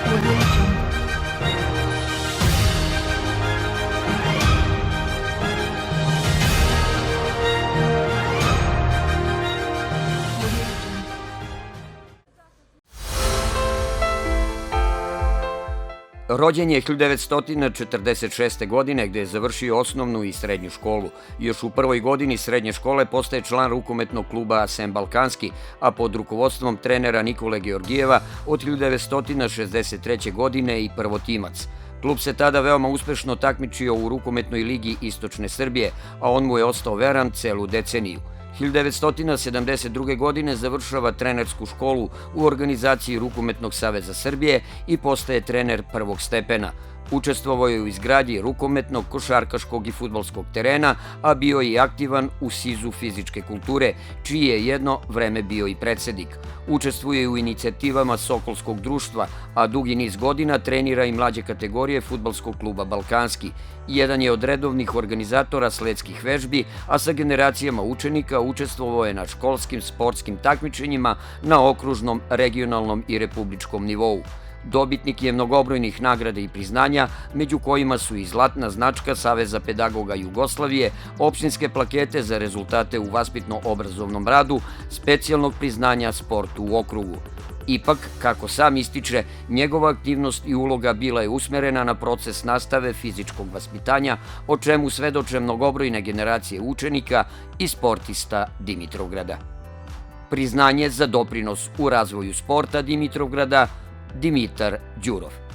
Audio Jungle. Rođen je 1946. godine gde je završio osnovnu i srednju školu. Još u prvoj godini srednje škole postaje član rukometnog kluba Sem Balkanski, a pod rukovodstvom trenera Nikole Georgijeva od 1963. godine i prvotimac. Klub se tada veoma uspešno takmičio u rukometnoj ligi Istočne Srbije, a on mu je ostao veran celu deceniju. 1972. godine završava trenersku školu u organizaciji Rukometnog saveza Srbije i postaje trener prvog stepena. Učestvovao je u izgradnji rukometnog, košarkaškog i fudbalskog terena, a bio je i aktivan u SIZ-u fizičke kulture, čiji je jedno vreme bio i predsednik. Učestvuje u inicijativama Sokolskog društva, a dugi niz godina trenira i mlađe kategorije fudbalskog kluba Balkanski. Jedan je od redovnih organizatora sledskih vežbi, a sa generacijama učenika učestvovao je na školskim sportskim takmičenjima na okružnom, regionalnom i republičkom nivou. Dobitnik je mnogobrojnih nagrada i priznanja, među kojima su i zlatna značka Saveza pedagoga Jugoslavije, opštinske plakete za rezultate u vaspitno-obrazovnom radu, specijalnog priznanja sportu u okrugu. Ipak, kako sam ističe, njegova aktivnost i uloga bila je usmerena na proces nastave fizičkog vaspitanja, o čemu svedoče mnogobrojne generacije učenika i sportista Dimitrovgrada. Priznanje za doprinos u razvoju sporta Dimitrovgrada Dimitar Đurov.